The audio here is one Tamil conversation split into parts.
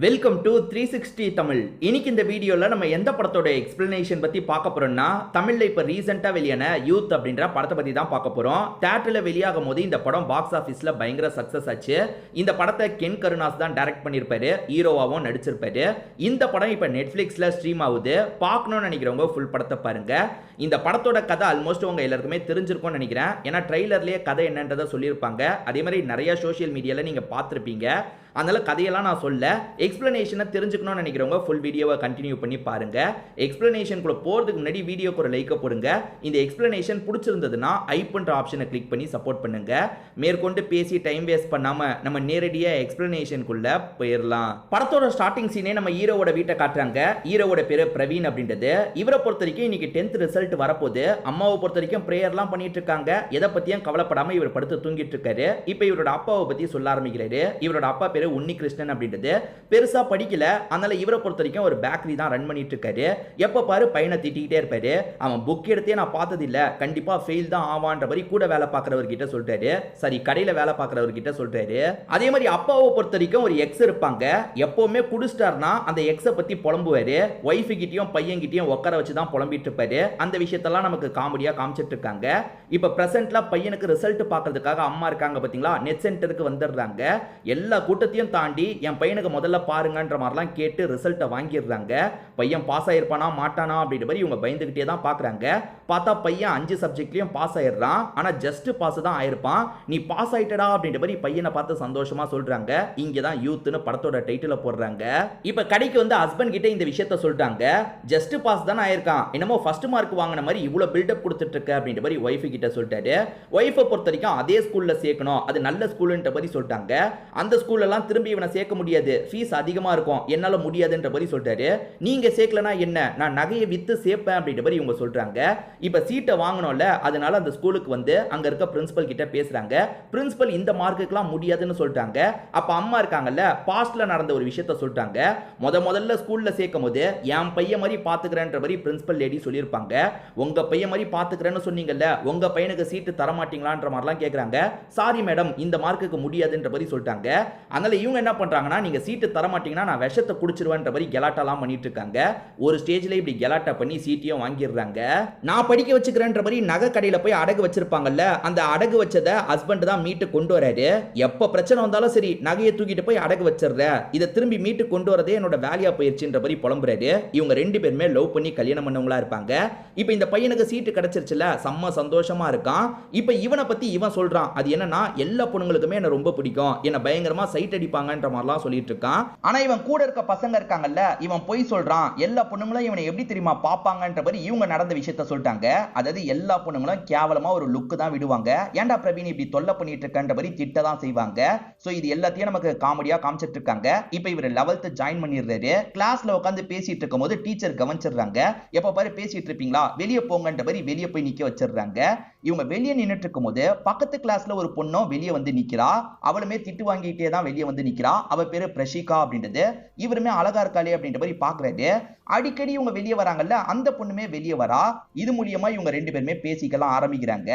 Welcome to 360 Tamil. இன்னைக்கு இந்த வீடியோல நம்ம எந்த படத்தோட எக்ஸ்பிளனேஷன் பத்தி பார்க்க போறோம்னா, தமிழ்ல இப்ப ரீசெண்டா வெளியான யூத் அப்படின்ற படத்தை பத்தி தான் பார்க்க போறோம். தியேட்டர்ல வெளியாகும் போது இந்த படம் பாக்ஸ் ஆபீஸ்ல பயங்கர சக்சஸ் ஆச்சு. இந்த படத்தை கென் கருணாஸ் தான் டைரக்ட் பண்ணிருப்பாரு, ஹீரோவாவும் நடிச்சிருப்பாரு. இந்த படம் இப்ப நெட்ஃபிளிக்ஸ்ல ஸ்ட்ரீம் ஆகுது. பார்க்கணும்னு நினைக்கிறவங்க ஃபுல் படத்தை பாருங்க. இந்த படத்தோட கதை ஆல்மோஸ்ட் உங்க எல்லாருக்குமே தெரிஞ்சிருக்கும்னு நினைக்கிறேன். ஏன்னா ட்ரெய்லர்லயே கதை என்னன்றதை சொல்லியிருப்பாங்க. அதே மாதிரி நிறைய சோஷியல் மீடியால நீங்க பார்த்திருப்பீங்க. அதனால கதையெல்லாம் நான் சொல்ல, எக்ஸ்பிளனேஷனை தெரிஞ்சுக்கணும்னு நினைக்கிறவங்க ஃபுல் வீடியோவை கண்டினியூ பண்ணி பாருங்க. எக்ஸ்பிளனேஷனுக்குள்ள போறதுக்கு முன்னாடி வீடியோக்கு ஒரு லைக் போடுங்க. இந்த எக்ஸ்பிளனேஷன் பிடிச்சிருந்ததுன்னா ஐப்ன்ற ஆப்ஷனை கிளிக் பண்ணி சப்போர்ட் பண்ணுங்க. மேற்கொண்டு பேசி டைம் வேஸ்ட் பண்ணாம நம்ம நேரடியா எக்ஸ்பிளனேஷனுக்குள்ள போயிடலாம். படத்தோட ஸ்டார்டிங் சீனே நம்ம ஹீரோவோட வீட்டை காட்டுறாங்க. ஹீரோவோட பேரு பிரவீன் அப்படின்றது. இவரை பொறுத்த வரைக்கும் இன்னைக்கு 10th ரிசல்ட் வரப்போது. அம்மாவை பொறுத்த வரைக்கும் பிரேயர்லாம் பண்ணிட்டு இருக்காங்க. எதை பத்தியும் கவலைப்படாம இவர் படுத்து தூங்கிட்டு இருக்காரு. இப்போ இவரோட அப்பாவை பத்தி சொல்ல ஆரம்பிக்கிறாரு. இவரோட அப்பா பேரு உன்னி கிருஷ்ணன் அப்படின்றது. பெருசா படிக்கல, அதனால இவரை பொறுத்த வரைக்கும் ஒரு பேக்கரி தான் ரன் பண்ணிட்டு இருக்காரு. எப்ப பாரு பையனை திட்டிகிட்டே இருப்பாரு. அவன் புக் எடுத்தே நான் பார்த்தது இல்ல, கண்டிப்பா ஃபெயில் தான் ஆவான்ற மாதிரி கூட வேலை பார்க்கறவர்கிட்ட சொல்றாரு. சரி, கடையில வேலை பார்க்கறவர்கிட்ட சொல்றாரு. அதே மாதிரி அப்பாவை பொறுத்த வரைக்கும் ஒரு எக்ஸ் இருப்பாங்க. எப்பவுமே குடிச்சிட்டாருன்னா அந்த எக்ஸை பத்தி புலம்புவாரு. ஒய்ஃபு கிட்டயும் பையன் கிட்டயும் உட்கார வச்சு தான் புலம்பிட்டு இருப்பாரு. அந்த விஷயத்தெல்லாம் நமக்கு காமெடியா காமிச்சிட்டு இருக்காங்க. இப்ப பிரசன்ட்ல பையனுக்கு ரிசல்ட் பார்க்கறதுக்காக அம்மா இருக்காங்க பாத்தீங்களா, நெட் சென்டருக்கு வந்துடுறாங்க. எல்லா கூட்டத்தையும் தாண்டி என் பையனுக்கு முதல்ல பாருங்கன்ற மாதிரிலாம் கேட்டு ரிசல்ட்டை வாங்கிடுறாங்க. பையன் பாஸ் ஆயிருப்பானா மாட்டானா அப்படின்ற மாதிரி இவங்க பயந்துகிட்டே தான் பார்க்குறாங்க. பார்த்தா பையன் 5 சப்ஜெக்ட்லையும் பாஸ் ஆயிடுறான். ஆனால் ஜஸ்ட் பாஸ் தான் ஆயிருப்பான். நீ பாஸ் ஆயிட்டடா அப்படின்ற மாதிரி பையனை பார்த்து சந்தோஷமா சொல்றாங்க. இங்கே தான் யூத்னு படத்தோட டைட்டில் போடுறாங்க. இப்போ கடைக்கு வந்து ஹஸ்பண்ட் கிட்ட இந்த விஷயத்த சொல்றாங்க. ஜஸ்ட் பாஸ் தானே ஆயிருக்கான், என்னமோ ஃபர்ஸ்ட் மார்க் வாங்கின மாதிரி இவ்வளோ பில்டப் கொடுத்துட்டு இருக்க அப்படின்ற மாதிரி ஒய்ஃபு கிட்ட சொல்லிட்டாரு. ஒய்ஃபை பொறுத்த வரைக்கும் அதே ஸ்கூல்ல சேர்க்கணும், அது நல்ல ஸ்கூலுன்ற மாதிரி சொல்லிட்டாங்க. அந்த ஸ்கூல்லலாம் திரும்பி இவனை சேர்க்க முடியாது, ஃபீஸ் அதிகமா இருக்கும், என்னால முடியாதுன்ற மாதிரி சொல்றாரு. நீங்க சேர்க்கலனா என்ன, நான் நகையை வித்து சேர்ப்பேன் அப்படின்ற மாதிரி இவங்க சொல்றாங்க. இப்ப சீட்டை வாங்கணும்ல, அதனால அந்த ஸ்கூலுக்கு வந்து அங்க இருக்க பிரின்சிபல் கிட்ட பேசுறாங்க. பிரின்சிபல் இந்த மார்க்குக்குலாம் முடியாதுன்னு சொல்லிட்டாங்க. அப்ப அம்மா இருக்காங்கல்ல, பாஸ்ட்ல நடந்த ஒரு விஷயத்த சொல்லிட்டாங்க. முதல்ல ஸ்கூல்ல சேர்க்கும் போது என் பையன் மாதிரி பாத்துக்கிறேன்ற மாதிரி பிரின்சிபல் லேடி சொல்லியிருப்பாங்க. உங்க பையன் மாதிரி பாத்துக்கிறேன்னு சொன்னீங்கல்ல, உங்க பையனுக்கு சீட்டு தர மாட்டீங்களான்ற மாதிரிலாம் கேட்கறாங்க. சாரி மேடம், இந்த மார்க்குக்கு முடியாதுன்ற மாதிரி சொல்லிட்டாங்க. அதனால இவங்க என்ன பண்றாங்கன்னா, நீங்க சீட்டு தர மாட்டீங்கன்னா நான் விஷத்தை குடிச்சிருவேன்ற மாதிரி கெலாட்டாலாம் பண்ணிட்டு இருக்காங்க. ஒரு ஸ்டேஜ்ல இப்படி கெலாட்டா பண்ணி சீட்டையும் வாங்கிடுறாங்க. நான் படிக்க வச்சுக்கிறேன்ற மாதிரி நகை கடையில போய் அடகு வச்சிருப்பாங்கல்ல, அந்த அடகு வச்சதை ஹஸ்பண்ட் தான் மீட்டு கொண்டு வராரு. எப்ப பிரச்சனை வந்தாலும் சரி, நகையை தூக்கிட்டு போய் அடகு வச்சிடுற, இதை திரும்பி மீட்டு கொண்டு வரதே என்னோட வேலையா போயிருச்சுன்ற மாதிரி புலம்புறாரு. இவங்க 2 பேருமே லவ் பண்ணி கல்யாணம் பண்ணவங்களா இருப்பாங்க. இப்போ இந்த பையனுக்கு சீட்டு கிடைச்சிருச்சுல, செம்ம சந்தோஷமா இருக்கான். இப்போ இவனை பத்தி இவன் சொல்றான். அது என்னன்னா, எல்லா பொண்ணுங்களுக்குமே என்ன ரொம்ப பிடிக்கும், என்ன பயங்கரமா சைட் அடிப்பாங்கன்ற மாதிரிலாம் சொல்லிட்டு இருக்கான். ஆனா இவன் கூட இருக்க பசங்க இருக்காங்கல்ல, இவன் போய் சொல்றான். எல்லா பொண்ணுங்களும் இவனை எப்படி தெரியுமா பாப்பாங்கன்ற மாதிரி இவங்க நடந்த விஷயத்த சொல்லிட்டாங்க. அதாவது எல்லா பொண்ணுங்களும் கேவலமா ஒரு லுக் தான் விடுவாங்க. ஏன்டா பிரவீன் இப்படி தொல்லை பண்ணிட்டு இருக்கன்ற மாதிரி திட்ட தான் செய்வாங்க. சோ இது எல்லாத்தையும் நமக்கு காமெடியா காமிச்சிட்டு இருக்காங்க. இப்போ இவர் 11th ஜாயின் பண்ணிடுறாரு. கிளாஸ்ல உட்காந்து பேசிட்டு இருக்கும்போது டீச்சர் கவனிச்சிடுறாங்க. எப்ப பாரு பேசிட்டு இருப்பீங்களா, வெளியே போங்கன்ற மாதிரி வெளியே போய் நிக்க வச்சிடுறாங்க. இவங்க வெளியே நின்னுட்டு இருக்கும்போது பக்கத்து கிளாஸ்ல ஒரு பொண்ணும் வெளியே வந்து நிக்கிறா. அவளுமே திட்டு வாங்கிட்டே தான் வெளியே வந்து நிக்கிறா. அவ பேரு பிரஷிகா அப்படின்றது. இவருமே அழகா இருக்காளே அப்படின்ற மாதிரி பாக்குறாரு. அடிக்கடி இவங்க வெளியே வராங்கல்ல, அந்த பொண்ணுமே வெளியே வரா. இது மூலியமா இவங்க 2 பேருமே பேசிக்கலாம் ஆரம்பிக்கிறாங்க.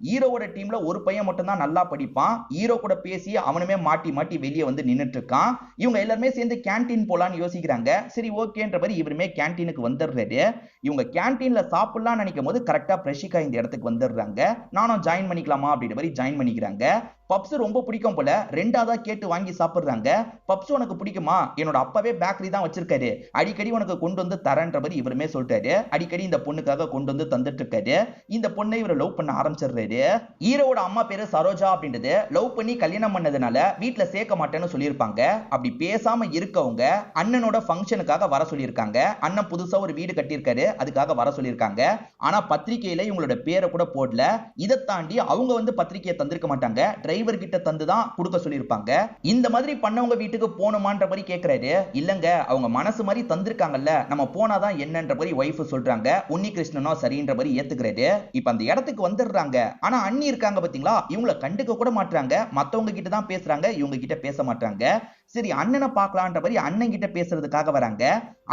ஹீரோவோட டீம்ல ஒரு பையன் மட்டும் தான் நல்லா படிப்பான். ஹீரோ கூட பேசி அவனுமே மாட்டி மாட்டி வெளியே வந்து நின்னுட்டு இருக்கான். இவங்க எல்லாருமே சேர்ந்து கேண்டீன் போலான்னு யோசிக்கிறாங்க. சரி ஓகேன்ற மாதிரி இவருமே கேண்டீனுக்கு வந்துடுறாரு. இவங்க கேண்டீன்ல சாப்பிடலாம் நினைக்கும் போது கரெக்டா பிரஷிகா இந்த இடத்துக்கு வந்துடுறாங்க. நானும் ஜாயின் பண்ணிக்கலாமா அப்படின்ற மாதிரி ஜாயின் பண்ணிக்கிறாங்க. பப்ஸ் ரொம்ப பிடிக்கும் போல, 2ஆவதா கேட்டு வாங்கி சாப்பிடுறாங்க. பப்ஸ் உனக்கு பிடிக்குமா, என்னோட அப்பாவே பேக்கரி தான் வச்சிருக்காரு, அடிக்கடி உனக்கு கொண்டு வந்து தரேன்ற மாதிரி இவருமே சொல்லிட்டாரு. அடிக்கடி இந்த பொண்ணுக்காக கொண்டு வந்து தந்துட்டு இருக்காரு. இந்த பொண்ணை இவர் லவ் பண்ண ஆரம்பிச்சிடுறாரு. ஹீரோவோட அம்மா பேரு சரோஜா அப்படின்றது. லவ் பண்ணி கல்யாணம் பண்ணதுனால வீட்டுல சேர்க்க மாட்டேன்னு சொல்லியிருப்பாங்க. அப்படி பேசாம இருக்கவங்க அண்ணனோட ஃபங்க்ஷனுக்காக வர சொல்லியிருக்காங்க. அண்ணன் புதுசா ஒரு வீடு கட்டியிருக்காரு, அதுக்காக வர சொல்லியிருக்காங்க. ஆனா பத்திரிகையில இவங்களோட பேரை கூட போடல. இதை தாண்டி அவங்க வந்து பத்திரிகையை தந்திருக்க மாட்டாங்க, டிரைவர் கிட்ட தந்து தான் கொடுக்க சொல்லியிருப்பாங்க. இந்த மாதிரி பண்ணவங்க வீட்டுக்கு போணுமான்ற மாதிரி கேட்கிறாரு. இல்லங்க, அவங்க மனசு மாதிரி தந்திருக்காங்கல்ல, நம்ம போனாதான் என்னன்ற மாதிரி ஒய்ஃப் சொல்றாங்க. உன்னி கிருஷ்ணனோ சரின்ற மாதிரி ஏத்துக்கிறாரு. இப்ப அந்த இடத்துக்கு வந்துடுறாங்க. ஆனா அண்ணி இருக்காங்க பாத்தீங்களா, இவங்களை கண்டுக்க கூட மாட்டாங்க. மத்தவங்க கிட்ட தான் பேசுறாங்க, இவங்க கிட்ட பேச மாட்டாங்க. சரி அண்ணனை பார்க்கலான்ற மாதிரி அண்ணன் கிட்ட பேசுறதுக்காக வராங்க.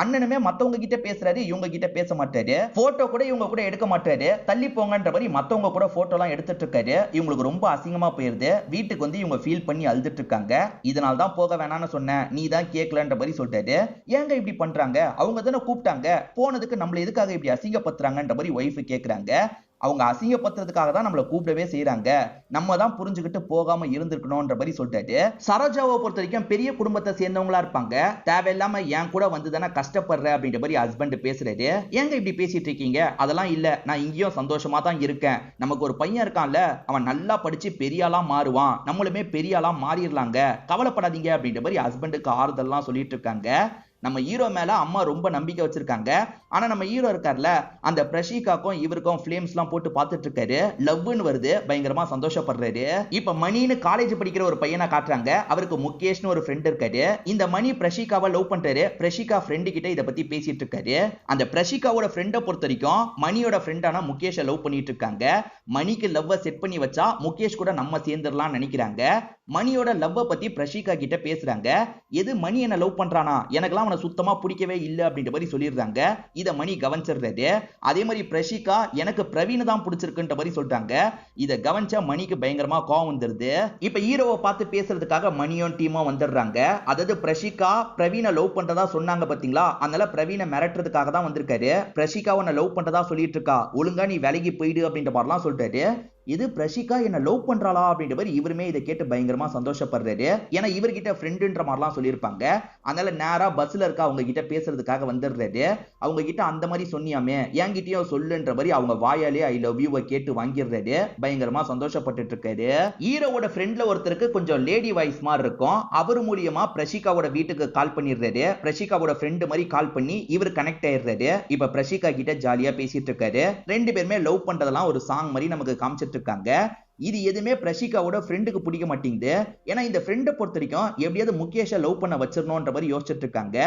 அண்ணனுமே மத்தவங்க கிட்ட பேசுறாரு, இவங்க கிட்ட பேச மாட்டாரு. போட்டோ கூட இவங்க கூட எடுக்க மாட்டாரு. தள்ளி போங்கன்ற மாதிரி மத்தவங்க கூட போட்டோ எல்லாம் எடுத்துட்டு இருக்காரு. இவங்களுக்கு ரொம்ப அசிங்கமா போயிருது. வீட்டுக்கு வந்து இவங்க ஃபீல் பண்ணி அழுதுட்டு இருக்காங்க. இதனால தான் போக வேணாம்னு சொன்னேன், நீ தான் கேட்கலன்ற மாதிரி சொல்லிட்டாரு. ஏங்க இப்படி பண்றாங்க, அவங்க தானே கூப்பிட்டாங்க, போனதுக்கு நம்மள எதுக்காக இப்படி அசிங்கப்படுத்துறாங்கன்ற மாதிரி ஒய்ஃப் கேக்குறாங்க. அவங்க அசிங்கப்படுத்துறதுக்காக தான் நம்மள கூப்பிடவே செய்யறாங்க, நம்ம தான் புரிஞ்சுக்கிட்டு போகாம இருந்திருக்கணும்ன்ற மாதிரி சொல்லிட்டாரு. சரோஜாவை பொறுத்த வரைக்கும் பெரிய குடும்பத்தை சேர்ந்தவங்களா இருப்பாங்க. தேவையில்லாம என் கூட வந்து தானே கஷ்டப்படுற அப்படின்ற மாதிரி ஹஸ்பண்ட் பேசுறாரு. ஏங்க இப்படி பேசிட்டு இருக்கீங்க, அதெல்லாம் இல்ல, நான் இங்கேயும் சந்தோஷமா தான் இருக்கேன். நமக்கு ஒரு பையன் இருக்கான்ல, அவன் நல்லா படிச்சு பெரிய ஆளா மாறுவான், நம்மளுமே பெரிய ஆளா மாறிடலாங்க, கவலைப்படாதீங்க அப்படின்ற மாதிரி ஹஸ்பண்டுக்கு ஆறுதல்லாம் சொல்லிட்டு இருக்காங்க. நம்ம ஹீரோ மேல அம்மா ரொம்ப நம்பிக்கை வச்சிருக்காங்க. ஆனா நம்ம ஹீரோ இருக்கார்ல, அந்த பிரஷிகாக்கும் இவருக்கும் ஃபிளேம்ஸ் எல்லாம் போட்டு பார்த்துட்டு இருக்காரு. லவ்னு வருது, பயங்கரமா சந்தோஷப்படுறாரு. இப்ப மணின்னு காலேஜ் படிக்கிற ஒரு பையனை காட்டுறாங்க. அவருக்கு முகேஷ்னு ஒரு ஃப்ரெண்ட் இருக்காரு. இந்த மணி பிரஷிகாவை லவ் பண்றாரு. பிரஷிகா ஃப்ரெண்டு கிட்ட இத பத்தி பேசிட்டு இருக்காரு. அந்த பிரஷிகாவோட ஃப்ரெண்டை பொறுத்த வரைக்கும் மணியோட ஃப்ரெண்டான முகேஷை லவ் பண்ணிட்டு இருக்காங்க. மணிக்கு லவ்வ செட் பண்ணி வச்சா முகேஷ் கூட நம்ம சேர்ந்துடலாம் நினைக்கிறாங்க. மணியோட லவ்வ பத்தி பிரஷிகா கிட்ட பேசுறாங்க. எது மணி என்ன லவ் பண்றானா, எனக்கெல்லாம் அவனை சுத்தமா பிடிக்கவே இல்ல அப்படின்ற மாதிரி சொல்லிடுறாங்க. இத மணி கவனிச்சிடுறாரு. அதே மாதிரி பிரஷிகா எனக்கு பிரவீன் தான் பிடிச்சிருக்குன்ற மாதிரி சொல்றாங்க. இத கவனிச்சா மணிக்கு பயங்கரமா கோவம் வந்துருது. இப்ப ஹீரோவை பார்த்து பேசுறதுக்காக மணியும் டீமும் வந்துடுறாங்க. அதாவது பிரஷிகா பிரவீனை லவ் பண்றதா சொன்னாங்க பாத்தீங்களா, அதனால பிரவீனை மிரட்டுறதுக்காக தான் வந்திருக்காரு. பிரஷிகா உன்னை லவ் பண்றதா சொல்லிட்டு இருக்கா, ஒழுங்கா நீ வேலைக்கு போயிடு அப்படின்ற மாதிரிலாம் சொல்லிட்டாரு. இது பிரஷிகா என்ன லவ் பண்றாளா அப்படின்ற மாதிரி இவருமே இதை கேட்டு பயங்கரமா சந்தோஷப்படுறாரு. ஏன்னா இவர்கிட்ட ஃப்ரெண்டுன்ற மாதிரிலாம் சொல்லியிருப்பாங்க. அதனால நேரா பஸ்ல இருக்க அவங்க கிட்ட பேசுறதுக்காக வந்துடுறாரு. அவங்க கிட்ட அந்த மாதிரி சொன்னியாமே, என்கிட்டயும் சொல்லுன்ற மாதிரி அவங்க வாயாலே ஐ லவ் யூ கேட்டு வாங்கிடுறாரு. பயங்கரமா சந்தோஷப்பட்டு இருக்காரு. ஹீரோவோட ஃப்ரெண்ட்ல ஒருத்தருக்கு கொஞ்சம் லேடி வாய்ஸ் மாதிரி இருக்கும். அவர் மூலியமா பிரஷிகாவோட வீட்டுக்கு கால் பண்ணிடுறாரு. பிரஷிகாவோட ஃப்ரெண்டு மாதிரி கால் பண்ணி இவர் கனெக்ட் ஆயிடுறாரு. இப்ப பிரஷிகா கிட்ட ஜாலியா பேசிட்டு இருக்காரு. ரெண்டு பேருமே லவ் பண்றதெல்லாம் ஒரு சாங் மாதிரி நமக்கு காமிச்சிட்டு இருக்காங்க. இது எதுவுமே பிரஷிகாவோட ஃப்ரெண்டுக்கு பிடிக்க மாட்டேங்குது. ஏன்னா இந்த ஃப்ரெண்டை பொறுத்த வரைக்கும் எப்படியாவது முகேஷை லவ் பண்ண வச்சிடணும்ன்ற மாதிரி யோசிச்சுட்டு இருக்காங்க.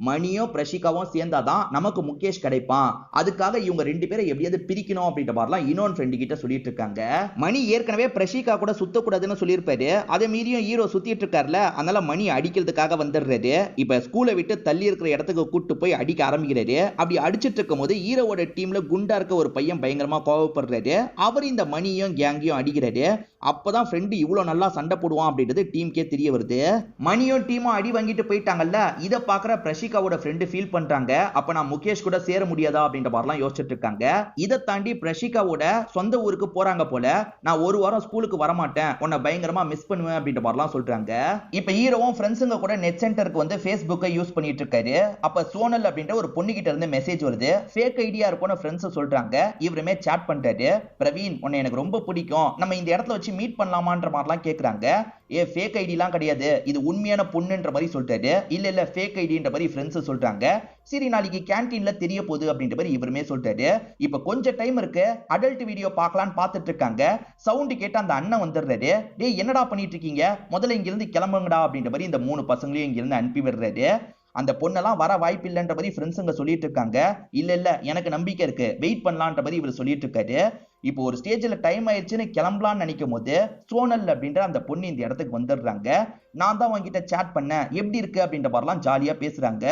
மணியும் பிரஷிகாவும் சேர்ந்தாதான் நமக்கு முகேஷ் கிடைப்பான், அதுக்காக இவங்க ரெண்டு பேரை எப்படியாவது பிரிக்கணும் அப்படின்ற மாதிரிலாம் இன்னொரு ஃப்ரெண்டு கிட்ட சொல்லிட்டு இருக்காங்க. மணி ஏற்கனவே பிரஷிகா கூட சுத்தக்கூடாதுன்னு சொல்லியிருப்பாரு. அதே மீறியும் ஹீரோ சுத்திட்டு இருக்காருல, அதனால மணி அடிக்கிறதுக்காக வந்துடுறாரு. இப்ப ஸ்கூலை விட்டு தள்ளி இருக்கிற இடத்துக்கு கூட்டு போய் அடிக்க ஆரம்பிக்கிறாரு. அப்படி அடிச்சிட்டு இருக்கும் போது ஹீரோவோட டீம்ல குண்டா இருக்க ஒரு பையன் பயங்கரமா கோவப்படுறாரு. அவர் இந்த மணியும் கேங்கையும் அடிக்கிறாரு. அப்பதான் ஃப்ரெண்டு இவ்வளவு நல்லா சண்டை போடுவான் அப்படின்றது டீமுக்கே தெரிய வருது. மணியும் டீமும் அடி வாங்கிட்டு போயிட்டாங்கல்ல, இத பாக்குற பிரஷிகாவோட ஃப்ரெண்டு ஃபீல் பண்றாங்க. அப்ப நான் முகேஷ் கூட சேர முடியாதா அப்படின்ற மாதிரிலாம் யோசிச்சுட்டு இருக்காங்க. இதை தாண்டி பிரஷிகாவோட சொந்த ஊருக்கு போறாங்க போல. நான் ஒரு வாரம் ஸ்கூலுக்கு வரமாட்டேன், உன்னை பயங்கரமா மிஸ் பண்ணுவேன் அப்படின்ற மாதிரிலாம் சொல்றாங்க. இப்ப ஹீரோவும் ஃப்ரெண்ட்ஸுங்க கூட நெட் சென்டருக்கு வந்து ஃபேஸ்புக்கை யூஸ் பண்ணிட்டு இருக்காரு. அப்ப சோனல் அப்படின்ற ஒரு பொண்ணு கிட்ட இருந்து மெசேஜ் வருது. ஃபேக் ஐடியா இருக்கும்னு ஃப்ரெண்ட்ஸ் சொல்றாங்க. இவருமே சாட் பண்றாரு. பிரவீன் உன்னை எனக்கு ரொம்ப பிடிக்கும், நம்ம இந்த இடத்துல வச்சு மீட் பண்ணலாமான்ற மாதிரிலாம் கேக்குறாங்க. ஃபேக் ஐடிலாம் கிடையாது, இது உண்மையான பொண்ணுன்ற மாதிரி சொல்லிட்டாரு. இல்ல ஃபேக் ஐடின்ற மாதிரி ஃப்ரெண்ட்ஸ் சொல்றாங்க. சரி நாளைக்கு கேண்டீன்ல தெரிய போகுது அப்படின்ற மாதிரி இவருமே சொல்லிட்டாரு. இப்ப கொஞ்சம் டைம் இருக்கு, அடல்ட் வீடியோ பார்க்கலான்னு பார்த்துட்டு இருக்காங்க. சவுண்ட் கேட்டு அந்த அண்ணன் வந்துடுறாரு. டேய் என்னடா பண்ணிட்டு இருக்கீங்க, முதல்ல இங்கிருந்து கிளம்புங்கடா அப்படின்ற மாதிரி இந்த மூணு பசங்களையும் இங்கிருந்து அனுப்பி விடுறாரு. அந்த பொண்ணெல்லாம் வர வாய்ப்பு இல்லைன்ற மாதிரி ஃப்ரெண்ட்ஸுங்க சொல்லிட்டு இருக்காங்க. இல்ல எனக்கு நம்பிக்கை இருக்கு, வெயிட் பண்ணலான்ற மாதிரி இவர் சொல்லிட்டு இருக்காரு. இப்போ ஒரு ஸ்டேஜ்ல டைம் ஆயிடுச்சுன்னு கிளம்பலான்னு நினைக்கும் போது சோனல் அப்படின்ற அந்த பொண்ணு இந்த இடத்துக்கு வந்துடுறாங்க. நான் தான் உங்ககிட்ட சாட் பண்ணேன், எப்படி இருக்கு அப்படின்ற மாதிரிலாம் ஜாலியா பேசுறாங்க.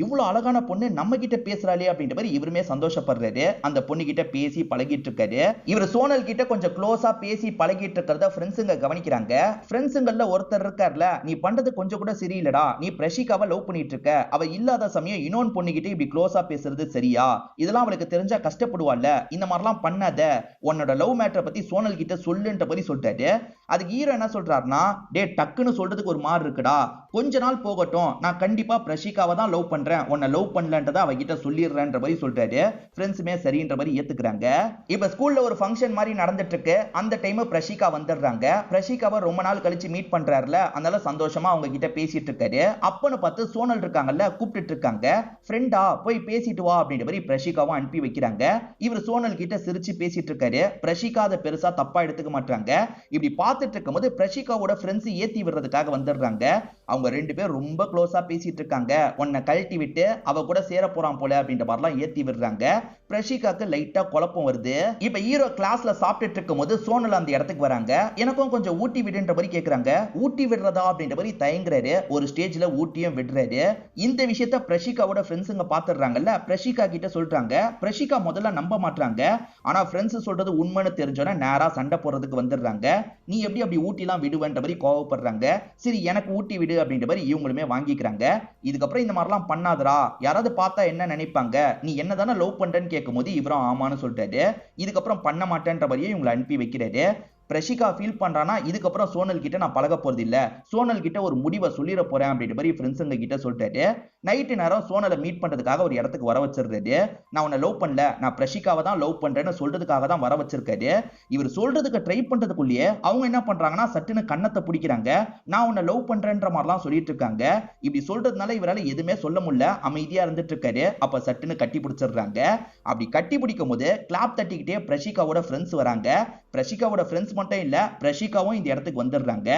இவ்வளவு அழகான பொண்ணு நம்ம கிட்ட பேசுறாளே அப்படின்ற மாதிரி இவருமே சந்தோஷப்படுறாரு. அந்த பொண்ணு கிட்ட பேசி பழகிட்டு இருக்காரு. இவர் சோனல் கிட்ட கொஞ்சம் க்ளோஸா பேசி பழகிட்டு இருக்கிறத ஃப்ரெண்ட்ஸுங்க கவனிக்கிறாங்க. ஃப்ரெண்ட்ஸுங்கள்ல ஒருத்தர் இருக்கார்ல, நீ பண்றது கொஞ்சம் கூட சரியில்லடா, நீ பிரஷிகாவை லவ் பண்ணிட்டு இருக்க, அவ இல்லாத சமயம் இன்னொன்னு பொண்ணு கிட்ட இப்படி க்ளோஸா பேசுறது சரியா, இதெல்லாம் அவளுக்கு தெரிஞ்சா கஷ்டப்படுவாள்ல, இந்த மாதிரிலாம் பண்ணாத, உன்னோட லவ் மேட்டரை பத்தி சோனல் கிட்ட சொல்லுன்ற மாதிரி சொல்லிட்டாரு. அதுக்கு ஹீரோ என்ன சொல்றாருன்னா, டே டக்குன்னு சொல்றதுக்கு ஒரு மாதிரி இருக்குடா, கொஞ்ச நாள் போகட்டும், நான் கண்டிப்பா பிரஷிகாவை தான் லவ் பண்றேன், உன்னை லவ் பண்ணலன்றத அவகிட்ட சொல்லிடுறேன்ற மாதிரி சொல்றாரு. ஃப்ரெண்ட்ஸுமே சரின்ற மாதிரி ஏத்துக்கிறாங்க. இப்ப ஸ்கூல்ல ஒரு ஃபங்க்ஷன் மாதிரி நடந்துட்டு இருக்கு. அந்த டைம் பிரஷிகா வந்துடுறாங்க. பிரஷிகாவை ரொம்ப நாள் கழிச்சு மீட் பண்றாருல, அதனால சந்தோஷமா அவங்க கிட்ட பேசிட்டு இருக்காரு. அப்பன்னு பார்த்து சோனல் இருக்காங்கல்ல, கூப்பிட்டு இருக்காங்க. ஃப்ரெண்டா போய் பேசிட்டு வா அப்படின்ற மாதிரி பிரஷிகாவும் அனுப்பி வைக்கிறாங்க. இவர் சோனல் கிட்ட சிரிச்சு பேசிட்டு இருக்காரு. பிரஷிகா அதை பெருசா தப்பா எடுத்துக்க மாட்டாங்க. இப்படி பார்த்துட்டு இருக்கும்போது பிரஷிகாவோட ஃப்ரெண்ட்ஸ் ஏத்தி விடுறதுக்காக வந்துடுறாங்க. அவங்க 2 பேரும் ரொம்ப க்ளோஸா பேசிட்டு இருக்காங்க. உன்னை கழட்டி விட்டு அவ கூட சேர போறான் போல அப்படின்ற மாதிரிலாம் ஏத்தி விடுறாங்க. பிரஷிகாக்கு லைட்டா குழப்பம் வருது. இப்ப ஹீரோ கிளாஸ்ல சாப்பிட்டுட்டு இருக்கும்போது சோனல் அந்த இடத்துக்கு வராங்க. எனக்கும் கொஞ்சம் ஊட்டி விடுன்ற மாதிரி கேக்குறாங்க. ஊட்டி விடுறதா அப்படின்ற மாதிரி தயங்குறாரு. ஒரு ஸ்டேஜ்ல ஊட்டியும் விடுறாரு. இந்த விஷயத்த பிரஷிகாவோட ஃப்ரெண்ட்ஸுங்க பாத்துறாங்கல்ல, பிரஷிகா கிட்ட சொல்றாங்க. பிரஷிகா முதல்ல நம்ப மாட்டாங்க. ஆனா ஃப்ரெண்ட்ஸ் சொல்றது உண்மைன்னு தெரிஞ்சோன்னா நேரா சண்டை போடுறதுக்கு வந்துடுறாங்க. நீ எப்படி அப்படி ஊட்டிலாம் விடுவேன்ற மாதிரி கோவப்படுறாங்க. சரி எனக்கு ஊட்டி விடு அப்படின்ற மாதிரி இவங்களுமே வாங்கிக்கிறாங்க. இதுக்கப்புறம் இந்த மாதிரிலாம் பண்ணாதரா, யாராவது பார்த்தா என்ன நினைப்பாங்க, நீ என்னதானே லவ் பண்றேன்னு கேட்கும்போது இவரும் ஆமான்னு சொல்றாரு. இதுக்கப்புறம் பண்ண மாட்டேன்ற மாதிரியே இவங்களை அனுப்பி வைக்கிறாரு. பிரஷிகா ஃபீல் பண்றானா, இதுக்கப்புறம் சோனல் கிட்ட நான் பழக போறது இல்ல, சோனல் கிட்ட ஒரு முடிவை சொல்லிட போறேன் அப்படின்ற மாதிரி ஃப்ரெண்ட்ஸுங்க கிட்ட சொல்லிட்டாரு. நைட்டு நேரம் சோனலை மீட் பண்றதுக்காக ஒரு இடத்துக்கு வர வச்சிருக்காரு. நான் உன்னை லவ் பண்ணல, நான் பிரஷிகாவை தான் லவ் பண்றேன்னு சொல்றதுக்காக தான் வர வச்சிருக்காரு. இவர் சொல்றதுக்கு ட்ரை பண்றதுக்குள்ளேயே அவங்க என்ன பண்றாங்கன்னா சட்டுன்னு கண்ணத்தை பிடிக்கிறாங்க. நான் உன்னை லவ் பண்றேன்ற மாதிரிலாம் சொல்லிட்டு இருக்காங்க. இப்படி சொல்றதுனால இவரால எதுவுமே சொல்ல முடியல, அமைதியா இருந்துட்டு இருக்காரு. அப்ப சட்டுன்னு கட்டி பிடிச்சிடுறாங்க. அப்படி கட்டி பிடிக்கும் போது கிளாப் தட்டிக்கிட்டே பிரஷிகாவோட ஃப்ரெண்ட்ஸ் வராங்க. பிரஷிகாவோட ஃப்ரெண்ட்ஸ் மட்டும் இல்ல, பிரஷிகாவும் இந்த இடத்துக்கு வந்துடுறாங்க.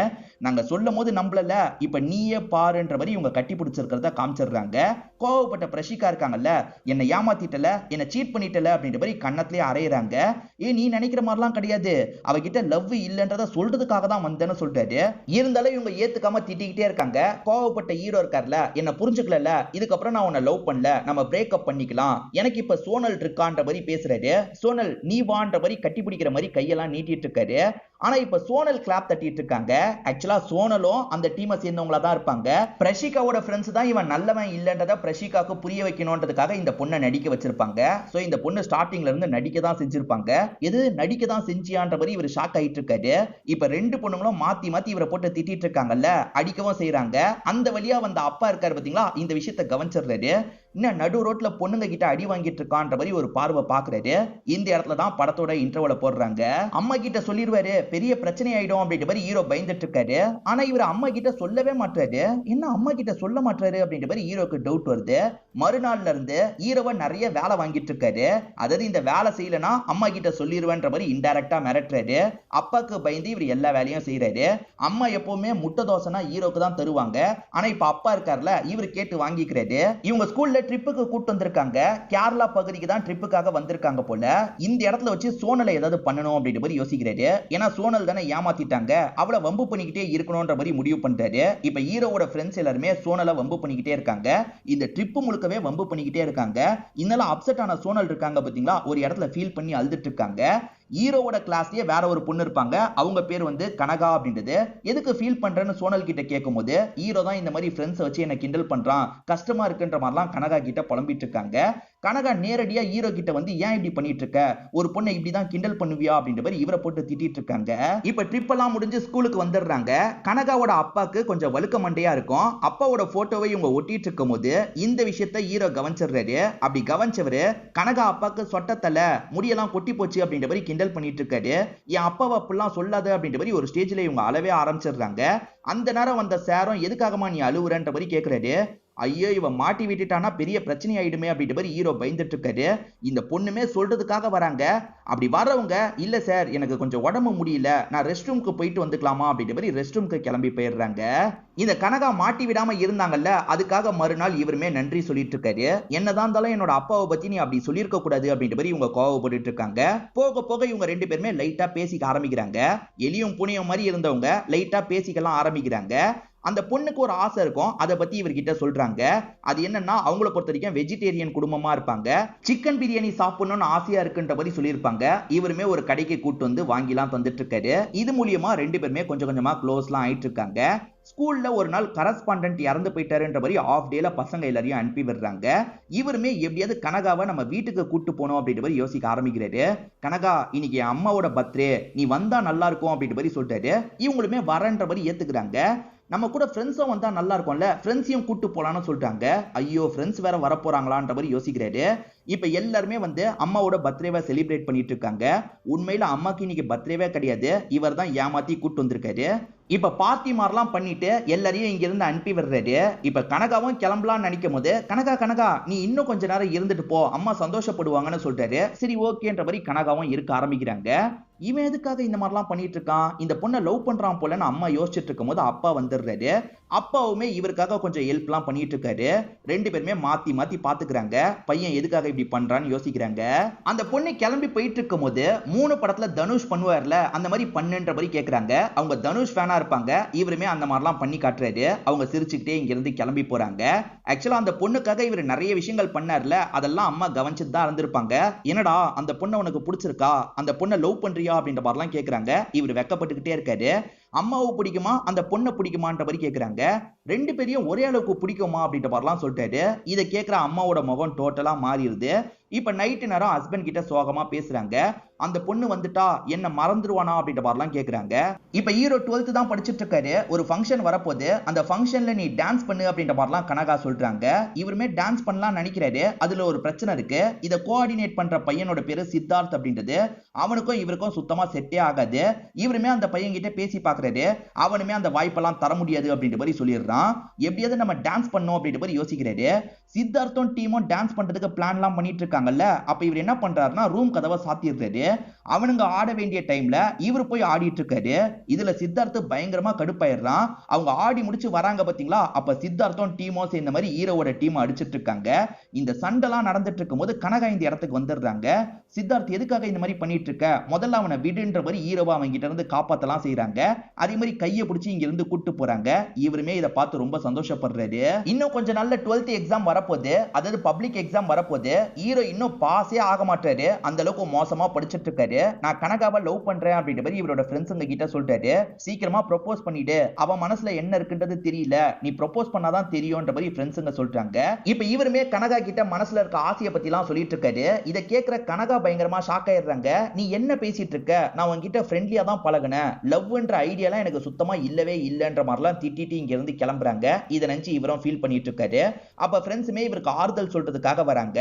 நாங்க சொல்லும் போது நம்பலல, இப்ப நீயே பாருன்ற மாதிரி இவங்க கட்டி பிடிச்சிருக்கிறத காமிச்சிடுறாங்க. கோவப்பட்ட பிரஷிகா இருக்காங்கல்ல, என்னை ஏமாத்திட்டல, என்னை சீட் பண்ணிட்டல அப்படின்ற மாதிரி கண்ணத்திலே அரையிறாங்க. நீ நினைக்கிற மாதிரிலாம் கிடையாது, அவகிட்ட லவ் இல்லன்றத சொல்றதுக்காக தான் வந்தேன்னு சொல்றாரு. இருந்தாலும் இவங்க ஏத்துக்காம திட்டிக்கிட்டே இருக்காங்க. கோவப்பட்ட ஹீரோ இருக்கார்ல, என்ன புரிஞ்சுக்கல, இதுக்கப்புறம் நான் உன்னை லவ் பண்ணல, நம்ம பிரேக்கப் பண்ணிக்கலாம், எனக்கு இப்ப சோனல் இருக்கான்ற மாதிரி பேசுறாரு. சோனல் நீ வான்ற மாதிரி கட்டி பிடிக்கிற மாதிரி கையெல்லாம் நீட்டிட்டு இருக்காரு. ஆனா இப்ப சோனல் கிளாப் தட்டிட்டு இருக்காங்க. ஆக்சுவலா சோனலும் அந்த டீமை சேர்ந்தவங்களா தான் இருப்பாங்க. பிரஷிகாவோட ஃப்ரெண்ட்ஸ் தான் இவன் நல்லவன் இல்லன்றத பிரஷிகாக்கு புரிய வைக்கணும்ன்றதுக்காக இந்த பொண்ணை நடிக்க வச்சிருப்பாங்க. சோ இந்த பொண்ணு ஸ்டார்டிங்ல இருந்து நடிக்க தான் செஞ்சிருப்பாங்க. எது நடிக்க தான் செஞ்சியான்ற மாதிரி இவர் ஷாக் ஆயிட்டு இருக்காரு. இப்ப 2 பொண்ணுங்களும் மாத்தி மாத்தி இவரை போட்டு திட்டிட்டு இருக்காங்கல்ல, அடிக்கவும் செய்யறாங்க. அந்த வழியா வந்த அப்பா இருக்காரு பாத்தீங்களா, இந்த விஷயத்தை கவனிச்சிடுறாரு. இன்னும் நடு ரோட்ல பொண்ணுங்க கிட்ட அடி வாங்கிட்டு இருக்கான்ற மாதிரி ஒரு பார்வை பாக்குறாரு. இந்த இடத்துல தான் படத்தோட இன்ட்ரோல போடுறாங்க. அம்மா கிட்ட சொல்லிடுவாரு, பெரிய பிரச்சனை ஆயிடும் அப்படின்ற மாதிரி ஹீரோ பயந்துட்டு இருக்காரு. ஆனா இவர் அம்மா கிட்ட சொல்லவே மாட்டாரு. என்ன அம்மா கிட்ட சொல்ல மாட்டாரு அப்படின்ற மாதிரி ஹீரோக்கு டவுட் வருது. மறுநாள்ல இருந்து ஹீரோவை நிறைய வேலை வாங்கிட்டு இருக்காரு. அதாவது இந்த வேலை செய்யலனா அம்மா கிட்ட சொல்லிடுவேன்ற மாதிரி இன்டைரக்டா மிரட்டுறாரு. அப்பாக்கு பயந்து இவர் எல்லா வேலையும் செய்யறாரு. அம்மா எப்பவுமே முட்டை தோசைனா ஹீரோக்கு தான் தருவாங்க. ஆனா இப்ப அப்பா இருக்கார்ல, இவர் கேட்டு வாங்கிக்கிறாரு. இவங்க ஸ்கூல்ல ட்ரிப்புக்கு கூட்டு வந்திருக்காங்க. கேரளா பகுதிக்கு தான் ட்ரிப்புக்காக வந்திருக்காங்க போல. இந்த இடத்துல வச்சு சோனலை ஏதாவது பண்ணணும் அப்படின்ற மாதிரி யோசிக்கிறாரு. ஏன்னா சோனல் தானே ஏமாத்திட்டாங்க, அவளை வம்பு பண்ணிக்கிட்டே இருக்கணும்ன்ற மாதிரி முடிவு பண்றாரு. இப்ப ஹீரோவோட ஃப்ரெண்ட்ஸ் எல்லாருமே சோனலை வம்பு பண்ணிக்கிட்டே இருக்காங்க. இந்த ட்ரிப் முழுக்கவே வம்பு பண்ணிக்கிட்டே இருக்காங்க. இதனால அப்செட் ஆன சோனல் இருக்காங்க பாத்தீங்களா, ஒரு இடத்துல ஃபீல் பண்ணி அழுதுட்டு இருக்காங்க. ஹீரோவோட கிளாஸ்லயே வேற ஒரு பொண்ணு இருப்பாங்க. அவங்க பேர் வந்து கனகா அப்படின்றது. எதுக்கு ஃபீல் பண்றேன்னு சோனல் கிட்ட கேட்கும்போது ஹீரோ தான் இந்த மாதிரி ஃப்ரெண்ட்ஸ் வச்சு என்ன கிண்டல் பண்றான், கஷ்டமா இருக்குன்ற மாதிரிலாம் கனகா கிட்ட புலம்பிட்டு இருக்காங்க. கனகா நேரடியா ஹீரோ கிட்ட வந்து ஏன் இப்படி பண்ணிட்டு இருக்க, ஒரு பொண்ணை இப்படிதான் கிண்டல் பண்ணுவியா அப்படின்ற மாதிரி இவரை போட்டு திட்டிட்டு இருக்காங்க. இப்ப ட்ரிப் எல்லாம் முடிஞ்சு ஸ்கூலுக்கு வந்துடுறாங்க. கனகாவோட அப்பாக்கு கொஞ்சம் வழுக்க மண்டையா இருக்கும். அப்பாவோட போட்டோவை இவங்க ஒட்டிட்டு இருக்கும் போது இந்த விஷயத்தை ஹீரோ கவனிச்சிடுறாரு. அப்படி கவனிச்சவரு, கனகா அப்பாக்கு சொட்டத்தல முடியெல்லாம் கொட்டி போச்சு அப்படின்ற மாதிரி கிண்டல் பண்ணிட்டு இருக்காரு. என் அப்பாவை அப்படிலாம் சொல்லாத அப்படின்ற மாதிரி ஒரு ஸ்டேஜ்ல இவங்க அழவே ஆரம்பிச்சிடுறாங்க. அந்த நேரம் வந்த சாரும் எதுக்காகமா நீ அழுவுறன்ற மாதிரி கேட்கிறாரு. ஐயோ இவன் மாட்டி விட்டுட்டானா பெரிய பிரச்சனை ஆயிடுமே அப்படின்ற மாதிரி ஹீரோ பயந்துட்டு இருக்காரு. இந்த பொண்ணுமே சொல்றதுக்காக வராங்க. அப்படி வரவங்க, இல்ல சார் எனக்கு கொஞ்சம் உடம்பு முடியல, நான் ரெஸ்ட் ரூமுக்கு போயிட்டு வந்துக்கலாமா அப்படின்ற மாதிரி ரெஸ்ட் ரூமுக்கு கிளம்பி போயிடுறாங்க. இந்த கனகா மாட்டி விடாம இருந்தாங்கல்ல, அதுக்காக மறுநாள் இவருமே நன்றி சொல்லிட்டு இருக்காரு. என்னதான் இருந்தாலும் என்னோட அப்பாவை பத்தி நீ அப்படி சொல்லியிருக்க கூடாது அப்படின்ற மாதிரி இவங்க கோவப்பட்டு இருக்காங்க. போக போக இவங்க 2 பேருமே லைட்டா பேசிக்க ஆரம்பிக்கிறாங்க. எலியும் புனியும் மாதிரி இருந்தவங்க லைட்டா பேசிக்கலாம் ஆரம்பிக்கிறாங்க. அந்த பொண்ணுக்கு ஒரு ஆசை இருக்கும், அதை பத்தி இவர்கிட்ட சொல்றாங்க. அது என்னன்னா, அவங்கள பொறுத்த வரைக்கும் வெஜிடேரியன் குடும்பமா இருப்பாங்க. சிக்கன் பிரியாணி சாப்பிடணும்னு ஆசையா இருக்குன்ற மாதிரி சொல்லியிருப்பாங்க. இவருமே ஒரு கடைக்கு கூட்டு வந்து வாங்கிலாம் தந்துட்டு இருக்காரு. இது மூலியமா 2 பேருமே கொஞ்சம் கொஞ்சமா க்ளோஸ்லாம் ஆயிட்டு இருக்காங்க. ஸ்கூல்ல ஒரு நாள் கரஸ்பாண்டன்ட் இறந்து போயிட்டாருன்ற மாதிரி ஆஃப் டேல பசங்க எல்லாரையும் அனுப்பி விடுறாங்க. இவருமே எப்படியாவது கனகாவை நம்ம வீட்டுக்கு கூட்டு போனோம் அப்படின்ற மாதிரி யோசிக்க ஆரம்பிக்கிறாரு. கனகா இன்னைக்கு என் அம்மாவோட பர்த்டே, நீ வந்தா நல்லா இருக்கும் அப்படின்ற மாதிரி சொல்லிட்டாரு. இவங்களுமே வரன்ற மாதிரி ஏத்துக்கிறாங்க. நம்ம கூட ஃப்ரெண்ட்ஸும் வந்தா நல்லா இருக்கும்ல, ஃப்ரெண்ட்ஸையும் கூட்டு போலான்னு சொல்லிட்டாங்க. ஐயோ ஃப்ரெண்ட்ஸ் வேற வரப்போறாங்களான்ற மாதிரி யோசிக்கிறாரு. இப்ப எல்லாருமே வந்து அம்மாவோட பர்த்டேவை செலிப்ரேட் பண்ணிட்டு இருக்காங்க. உண்மையில அம்மாக்கு இன்னைக்கு பர்த்டேவே கிடையாது, இவர் தான் ஏமாத்தி கூட்டு வந்திருக்காரு. இப்ப பார்ட்டி மாதிரிலாம் பண்ணிட்டு எல்லாரையும் இங்க இருந்து அனுப்பி விடுறாரு. இப்ப கனகாவும் கிளம்பலாம்னு நினைக்கும் போது, கனகா நீ இன்னும் கொஞ்ச நேரம் இருந்துட்டு போ, அம்மா சந்தோஷப்படுவாங்கன்னு சொல்றாரு. சரி ஓகேன்ற மாதிரி கனகாவும் இருக்க ஆரம்பிக்கிறாங்க. இவன் எதுக்காக இந்த மாதிரிலாம் பண்ணிட்டு இருக்கான், இந்த பொண்ணை லவ் பண்றான் போலன்னு அம்மா யோசிச்சுட்டு இருக்கும் போது அப்பா வந்துடுறாரு. அப்பாவுமே இவருக்காக கொஞ்சம் ஹெல்ப் எல்லாம் பண்ணிட்டு இருக்காரு. ரெண்டு பேருமே மாத்தி மாத்தி பாத்துக்கிறாங்க. பையன் எதுக்காக இப்படி பண்றான்னு யோசிக்கிறாங்க. அந்த பொண்ணு கிளம்பி போயிட்டு இருக்கும் போது 3 படத்துல தனுஷ் பண்ணுவார்ல, அந்த மாதிரி பண்ணுன்ற மாதிரி கேக்குறாங்க. அவங்க தனுஷ் ஃபேனா இருப்பாங்க. இவருமே அந்த மாதிரிலாம் பண்ணி காட்டுறாரு. அவங்க சிரிச்சுக்கிட்டே இங்க இருந்து கிளம்பி போறாங்க. ஆக்சுவலா அந்த பொண்ணுக்காக இவர் நிறைய விஷயங்கள் பண்ணார்ல, அதெல்லாம் அம்மா கவனிச்சுட்டு தான் இருந்திருப்பாங்க. என்னடா அந்த பொண்ணை உனக்கு பிடிச்சிருக்கா, அந்த பொண்ணை லவ் பண்றியா அப்படின்ற மாதிரிலாம் கேக்குறாங்க. இவர் வெக்கப்பட்டுக்கிட்டே இருக்காரு. அம்மாவை பிடிக்குமா அந்த பொண்ணை பிடிக்குமான்ற மாதிரி கேக்குறாங்க. ரெண்டு பேரையும் ஒரே அளவுக்கு பிடிக்குமா அப்படின்ற மாதிரிலாம் சொல்லிட்டாரு. இதை கேட்கிற அம்மாவோட முகம் டோட்டலா மாறிடுது. இப்ப நைட்டு நேரம் ஹஸ்பண்ட் கிட்ட சோகமா பேசுறாங்க. அந்த பொண்ணு வந்துட்டா என்ன மறந்துடுவானா அப்படின்ற மாதிரிலாம் கேக்குறாங்க. இப்ப ஹீரோ 12th தான் படிச்சிட்டு இருக்காரு. ஒரு ஃபங்க்ஷன் வரப்போது, அந்த ஃபங்க்ஷன்ல நீ டான்ஸ் பண்ணு அப்படின்ற மாதிரிலாம் கனகா சொல்றாங்க. இவருமே டான்ஸ் பண்ணலாம் நினைக்கிறாரு. அதுல ஒரு பிரச்சனை இருக்கு. இதை கோஆர்டினேட் பண்ற பையனோட பேரு சித்தார்த் அப்படின்றது. அவனுக்கும் இவருக்கும் சுத்தமா செட்டே ஆகாது. இவருமே அந்த பையன் கிட்ட பேசி பாக்குறாரு. அவனுமே அந்த வாய்ப்பெல்லாம் தர முடியாது அப்படின்ற மாதிரி சொல்லிடுறான். எப்படியாவது நம்ம டான்ஸ் பண்ணோம் அப்படின்ற மாதிரி யோசிக்கிறாரு. சித்தார்த்தும் டீமும் டான்ஸ் பண்றதுக்கு பிளான் எல்லாம் பண்ணிட்டு இருக்காங்கல்ல. அப்ப இவர் என்ன பண்றாருன்னா ரூம் கதவை சாத்திடுறாரு. அவனுங்க ஆட வேண்டிய டைம்ல இவர் போய் ஆடிட்டு இருக்காரு. இதுல சித்தார்த்து பயங்கரமா கடுப்பாயிடுறான். அவங்க ஆடி முடிச்சு வராங்க பாத்தீங்களா, அப்ப சித்தார்த்தும் டீமும் சேர்ந்த மாதிரி ஹீரோவோட டீம் அடிச்சிட்டு இருக்காங்க. இந்த சண்டைலாம் நடந்துட்டு இருக்கும் போது கனகா இந்த இடத்துக்கு வந்துடுறாங்க. சித்தார்த் எதுக்காக இந்த மாதிரி பண்ணிட்டு இருக்க, முதல்ல அவனை விடுன்ற மாதிரி ஹீரோவா அவங்க கிட்ட இருந்து காப்பாத்தலாம் செய்யறாங்க. அதே மாதிரி கையை பிடிச்சி இங்க இருந்து கூட்டு போறாங்க. இவருமே இதை பார்த்து ரொம்ப சந்தோஷப்படுறாரு. இன்னும் கொஞ்ச நாள்ல 12th எக்ஸாம் வரப்போது, அதாவது பப்ளிக் எக்ஸாம் வரப்போது. ஹீரோ இன்னும் பாஸே ஆக மாட்டாரு, அந்த அளவுக்கு மோசமா படிச்சிட்டு இருக்காரு. நான் கனகாவை லவ் பண்றேன் அப்படின்ற மாதிரி இவரோட ஃப்ரெண்ட்ஸுங்க கிட்ட சொல்றாரு. சீக்கிரமா ப்ரொபோஸ் பண்ணிடு, அவன் மனசுல என்ன இருக்குன்றது தெரியல, நீ ப்ரொபோஸ் பண்ணாதான் தெரியும்ன்ற மாதிரி ஃப்ரெண்ட்ஸுங்க சொல்றாங்க. இப்ப இவருமே கனகா கிட்ட மனசுல இருக்க ஆசையை பத்தி எல்லாம் சொல்லிட்டு இருக்காரு. இதை கேட்கிற கனகா பயங்கரமா ஷாக் ஆயிடுறாங்க. நீ என்ன பேசிட்டு இருக்க, நான் உன்கிட்ட ஃப்ரெண்ட்லியா தான் பழகுனேன், லவ்ன்ற ஐடியாலாம் எனக்கு சுத்தமா இல்லவே இல்லைன்ற மாதிரிலாம் திட்டிட்டு இங்க இருந்து கிளம்புறாங்க. இதை நினைச்சு இவரும் ஃபீல் பண்ணிட்டு இருக்காரு. அப்ப ஃப்ரெண்ட்ஸுமே இவருக்கு ஆறுதல் சொல்றதுக்காக வராங்க.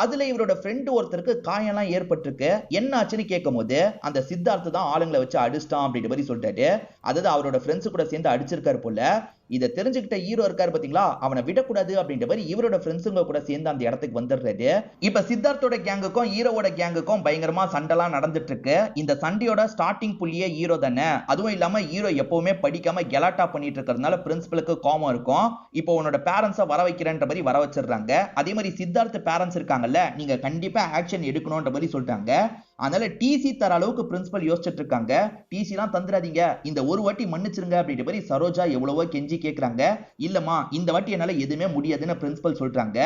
அதுல இவரோட ஃப்ரெண்ட் ஒருத்தருக்கு காயம்லாம் ஏற்பட்டிருக்கு. என்ன ஆச்சுன்னு கேட்கும் போது அந்த சித்தார்த்து தான் ஆளுங்களை வச்சு அடிச்சிட்டான் அப்படின்ற மாதிரி சொல்லிட்டாரு. அதாவது அவரோட ஃப்ரெண்ட்ஸ் கூட சேர்ந்து அடிச்சிருக்காரு போல. இதை தெரிஞ்சுக்கிட்ட ஹீரோ இருக்காரு பாத்தீங்களா, அவனை விடக்கூடாது அப்படின்ற மாதிரி இவரோட ஃப்ரெண்ட்ஸுங்க கூட சேர்ந்து அந்த இடத்துக்கு வந்துடுறாரு. இப்ப சித்தார்த்தோட கேங்குக்கும் ஹீரோவோட கேங்குக்கும் பயங்கரமா சண்டைலாம் நடந்துட்டு இருக்கு. இந்த சண்டையோட ஸ்டார்டிங் புள்ளியே ஹீரோ தானே. அதுவும் இல்லாம ஹீரோ எப்பவுமே படிக்காம கெலாட்டா பண்ணிட்டு இருக்கிறதுனால பிரின்சிபலுக்கு கோபம் இருக்கும். இப்போ உன்னோட பேரண்ட்ஸை வர வைக்கிறேன்ற மாதிரி வர வச்சிடுறாங்க. அதே மாதிரி சித்தார்த் பேரண்ட்ஸ் இருக்காங்கல்ல, நீங்க கண்டிப்பா ஆக்ஷன் எடுக்கணும்ன்ற மாதிரி சொல்றாங்க. அதனால டிசி தர அளவுக்கு பிரின்சிபல் யோசிச்சுட்டு இருக்காங்க. டிசி எல்லாம் தந்துடாதீங்க, இந்த ஒரு வாட்டி மன்னிச்சிருங்க அப்படின்ற மாதிரி சரோஜா எவ்வளவோ கெஞ்சி கேட்கறாங்க. இல்லமா இந்த வாட்டி என்னால எதுவுமே முடியாதுன்னு பிரின்சிபல் சொல்றாங்க.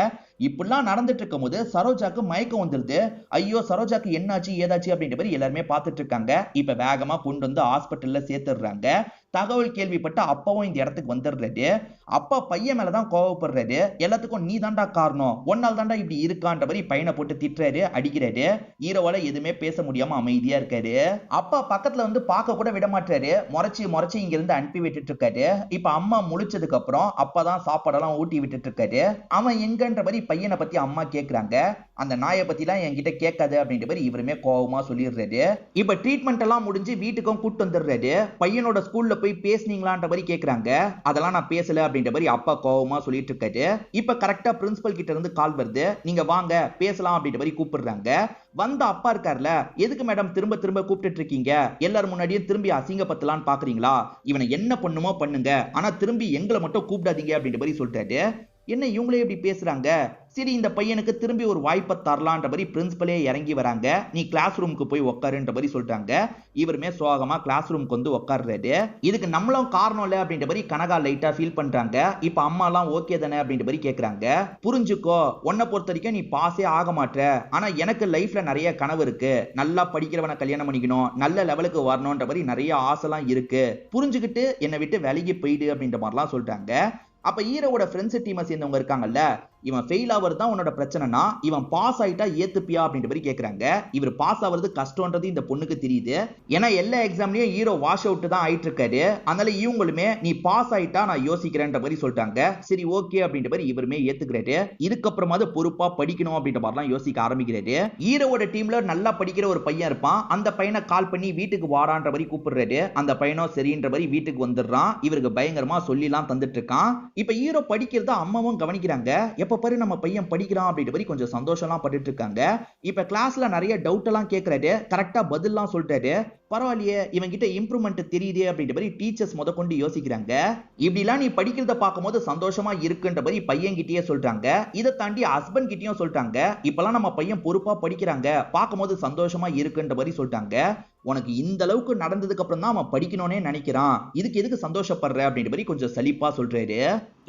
இப்படிலாம் நடந்துட்டு இருக்கும் போது சரோஜாக்கு மயக்கம் வந்துருது. ஐயோ சரோஜாக்கு என்னாச்சு ஏதாச்சு அப்படின்ற மாதிரி எல்லாருமே பார்த்துட்டு இருக்காங்க. இப்ப வேகமா கொண்டு வந்து ஹாஸ்பிட்டல்ல சேர்த்துடுறாங்க. தகவல் கேள்விப்பட்ட அப்பாவும் இந்த இடத்துக்கு வந்துடுறாரு. அப்பா பையன் மேலதான் கோவப்படுறாரு. எல்லாத்துக்கும் நீ தாண்டா காரணம், ஒன்னால் தாண்டா இப்படி இருக்கான்ற மாதிரி பையனை போட்டு திட்டுறாரு, அடிக்கிறாரு. ஹீரோவால எதுவுமே பேச முடியாம அமைதியா இருக்காரு. அப்பா பக்கத்துல வந்து பார்க்க கூட விட மாட்டாரு. முறைச்சி முறைச்சி இங்க இருந்து அனுப்பி விட்டுட்டு இருக்காரு. இப்ப அம்மா முழிச்சதுக்கு அப்புறம் அப்பதான் சாப்பாடெல்லாம் ஊட்டி விட்டுட்டு இருக்காரு. அவன் எங்கன்ற மாதிரி பையனை பத்தி அம்மா கேக்குறாங்க. அந்த நாயை பத்தி எல்லாம் என்கிட்ட கேட்காது அப்படின்ற மாதிரி இவருமே கோவமா சொல்லிடுறாரு. இப்ப ட்ரீட்மெண்ட் எல்லாம் முடிஞ்சு வீட்டுக்கும் கூட்டு வந்துடுறாரு. பையனோட ஸ்கூல்ல போய் பேசுனீங்களான்ற மாதிரி கேக்குறாங்க. அதெல்லாம் நான் பேசல அப்படின்ற மாதிரி அப்பா கோவமா சொல்லிட்டு இருக்காரு. இப்ப கரெக்டா பிரின்சிபல் கிட்ட இருந்து கால் வருது. நீங்க வாங்க பேசலாம் அப்படின்ற மாதிரி கூப்பிடுறாங்க. வந்த அப்பா இருக்காருல, எதுக்கு மேடம் திரும்ப திரும்ப கூப்பிட்டு இருக்கீங்க, எல்லாரும் முன்னாடியே திரும்பி அசிங்கப்பத்தலான்னு பாக்குறீங்களா, இவனை என்ன பண்ணுமோ பண்ணுங்க, ஆனா திரும்பி எங்களை மட்டும் கூப்பிடாதீங்க அப்படின்ற மாதிரி சொல்லிட்டாரு. என்ன இவங்களே இப்படி பேசுறாங்க, சரி இந்த பையனுக்கு திரும்பி ஒரு வாய்ப்பை தரலான்ற மாதிரி பிரின்சிபலே இறங்கி வராங்க. நீ கிளாஸ் ரூமுக்கு போய் உட்காருன்ற மாதிரி சொல்லிட்டாங்க. இவருமே சோகமா கிளாஸ் ரூமுக்கு வந்து உட்கார்றாரு. இதுக்கு நம்மளும் காரணம் இல்ல அப்படின்ற மாதிரி கனகா லைட்டா ஃபீல் பண்றாங்க. இப்ப அம்மா எல்லாம் ஓகே தானே அப்படின்ற மாதிரி கேக்குறாங்க. புரிஞ்சுக்கோ, உன்னை பொறுத்த வரைக்கும் நீ பாஸே ஆக மாட்ட, ஆனா எனக்கு லைஃப்ல நிறைய கனவு இருக்கு, நல்லா படிக்கிறவனை கல்யாணம் பண்ணிக்கணும், நல்ல லெவலுக்கு வரணும்ன்ற மாதிரி நிறைய ஆசைலாம் இருக்கு, புரிஞ்சுக்கிட்டு என்னை விட்டு விலகி போயிடு அப்படின்ற மாதிரிலாம் சொல்றாங்க. அப்ப ஹீரோவோட ஃப்ரெண்ட்ஸ் டீமை சேர்ந்தவங்க இருக்காங்கல்ல, இவன் ஃபெயில் ஆவது தான் உன்னோட பிரச்சனைனா இவன் பாஸ் ஆயிட்டா ஏத்துப்பியா அப்படின்ற மாதிரி கேக்குறாங்க. இவர் பாஸ் ஆவது கஷ்டம்ன்றது இந்த பொண்ணுக்கு தெரியுது. ஏன்னா எல்லா எக்ஸாம்லயும் ஹீரோ வாஷ் அவுட் தான் ஆயிட்டு இருக்காரு. அதனால இவங்களுமே நீ பாஸ் ஆயிட்டா நான் யோசிக்கிறேன்ற மாதிரி சொல்லிட்டாங்க. சரி ஓகே அப்படின்ற மாதிரி இவருமே ஏத்துக்கிறாரு. இதுக்கப்புறமா பொறுப்பா படிக்கணும் அப்படின்ற மாதிரிலாம் யோசிக்க ஆரம்பிக்கிறாரு. ஹீரோவோட டீம்ல நல்லா படிக்கிற ஒரு பையன் இருப்பான். அந்த பையனை கால் பண்ணி வீட்டுக்கு வாடான்ற மாதிரி கூப்பிடுறாரு. அந்த பையனும் சரின்ற மாதிரி வீட்டுக்கு வந்துடுறான். இவருக்கு பயங்கரமா சொல்லிலாம் தந்துட்டு இருக்கான். இப்ப ஹீரோ படிக்கிறத அம்மாவும் கவனிக்கிறாங்க. எப்ப பாரு நம்ம பையன் படிக்கிறான் அப்படின்ற மாதிரி கொஞ்சம் சந்தோஷம்லாம் பட்டுட்டு இருக்காங்க. இப்ப கிளாஸ்ல நிறைய டவுட் எல்லாம் கேட்கறாரு. கரெக்டா பதில்லாம் சொல்லிட்டாரு. பரவாயில்லையே இவன் கிட்ட இம்ப்ரூவ்மெண்ட் தெரியுதே அப்படின்ற மாதிரி டீச்சர்ஸ் முத கொண்டு யோசிக்கிறாங்க. இப்படிலாம் நீ படிக்கிறத பார்க்கும்போது சந்தோஷமா இருக்குன்ற மாதிரி பையன் கிட்டயே சொல்றாங்க. இதை தாண்டி ஹஸ்பண்ட் கிட்டயும் சொல்றாங்க. இப்பெல்லாம் நம்ம பையன் பொறுப்பா படிக்கிறாங்க, பார்க்கும்போது சந்தோஷமா இருக்குன்ற மாதிரி சொல்லிட்டாங்க. உனக்கு இந்த அளவுக்கு நடந்ததுக்கு அப்புறம் தான் அவன் படிக்கணும்னே நினைக்கிறான், இதுக்கு எதுக்கு சந்தோஷப்படுற அப்படின்ற மாதிரி கொஞ்சம் சலிப்பா சொல்றாரு.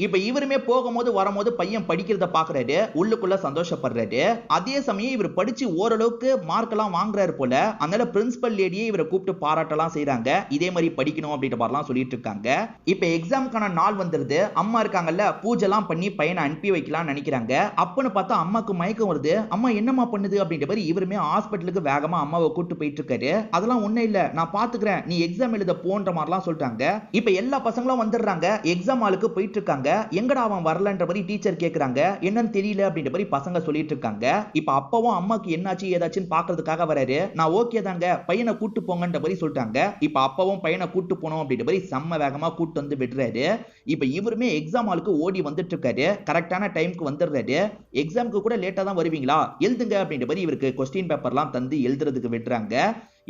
இப்ப இவருமே போகும்போது வரும்போது பையன் படிக்கிறத பாக்குறாரு. உள்ளுக்குள்ள சந்தோஷப்படுறாரு. அதே சமயம் இவர் படிச்சு ஓரளவுக்கு மார்க் எல்லாம் வாங்குறாரு போல. அதனால பிரின்சிபல் லேடியே இவரை கூப்பிட்டு பாராட்டலாம் செய்யறாங்க. இதே மாதிரி படிக்கணும் அப்படின்ற மாதிரிலாம் சொல்லிட்டு இருக்காங்க. இப்ப எக்ஸாம்க்கான நாள் வந்துருது. அம்மா இருக்காங்கல்ல, பூஜைலாம் பண்ணி பையனை அனுப்பி வைக்கலாம்னு நினைக்கிறாங்க. அப்பன்னு பார்த்தா அம்மாக்கு மயக்கம் வருது. அம்மா என்னம்மா பண்ணுது அப்படின்ற மாதிரி இவருமே ஹாஸ்பிட்டலுக்கு வேகமா அம்மாவை கூட்டு போயிட்டு இருக்காரு. அதெல்லாம் ஒண்ணே இல்ல, நான் பாத்துக்கிறேன், நீ எக்ஸாம் எழுத போன்ற மாதிரிலாம் சொல்லிட்டாங்க. இப்ப எல்லா பசங்களும் வந்துடுறாங்க. எக்ஸாம் ஹாலுக்கு போயிட்டு இருக்காங்க. எங்கடா அவன் வரலன்ற மாதிரி டீச்சர் கேக்குறாங்க. என்னன்னு தெரியல அப்படின்ற மாதிரி பசங்க சொல்லிட்டு இருக்காங்க. இப்ப அப்பாவும் அம்மாக்கு என்னாச்சு ஏதாச்சுன்னு பாக்குறதுக்காக வராரு. நான் ஓகே தாங்க, பையனை கூட்டு போங்கன்ற மாதிரி சொல்லிட்டாங்க. இப்ப அப்பாவும் பையனை கூட்டு போனோம் அப்படின்ற மாதிரி செம்ம வேகமா கூட்டு வந்து விடுறாரு. இப்ப இவருமே எக்ஸாம் ஹாலுக்கு ஓடி வந்துட்டு இருக்காரு. கரெக்டான டைமுக்கு வந்துடுறாரு. எக்ஸாமுக்கு கூட லேட்டா தான் வருவீங்களா, எழுதுங்க அப்படின்ற மாதிரி இவருக்கு கொஸ்டின் பேப்பர்லாம் தந்து எழுதுறதுக்கு விடுறாங்க.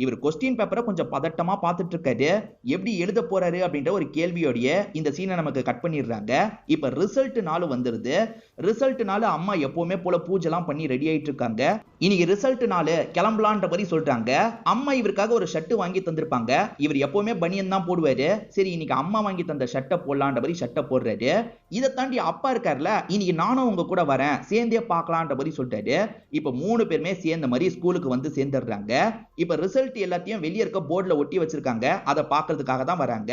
இவர் கொஸ்டின் பேப்பரை கொஞ்சம் பதட்டமா பார்த்துட்டு இருக்காரு. எப்படி எழுத போறாரு அப்படின்ற ஒரு கேள்வியோடைய இந்த சீனை நமக்கு கட் பண்ணிடுறாங்க. இப்ப ரிசல்ட் நாள் வந்துருது. ரிசல்ட் நாள் அம்மா எப்பவுமே போல பூஜைலாம் பண்ணி ரெடி ஆயிட்டு இருக்காங்க. இன்னைக்கு ரிசல்ட் நாள் கிளம்பலான்ற மாதிரி சொல்றாங்க. அம்மா இவருக்காக ஒரு ஷர்ட் வாங்கி தந்திருப்பாங்க. இவர் எப்பவுமே பனியன் தான் போடுவாரு. சரி இன்னைக்கு அம்மா வாங்கி தந்த ஷர்ட்டை போடலான்ற மாதிரி ஷர்ட்டை போடுறாரு. இதை தாண்டி அப்பா இருக்காருல, இன்னைக்கு நானும் உங்க கூட வரேன், சேர்ந்தே பார்க்கலான்ற மாதிரி சொல்லிட்டாரு. இப்ப 3 பேருமே சேர்ந்த மாதிரி ஸ்கூலுக்கு வந்து சேர்ந்துடுறாங்க. இப்ப ரிசல்ட் எல்லாத்தையும் வெளியே இருக்க போர்டுல ஒட்டி வச்சிருக்காங்க. அதை பார்க்கிறதுக்காக தான் வராங்க.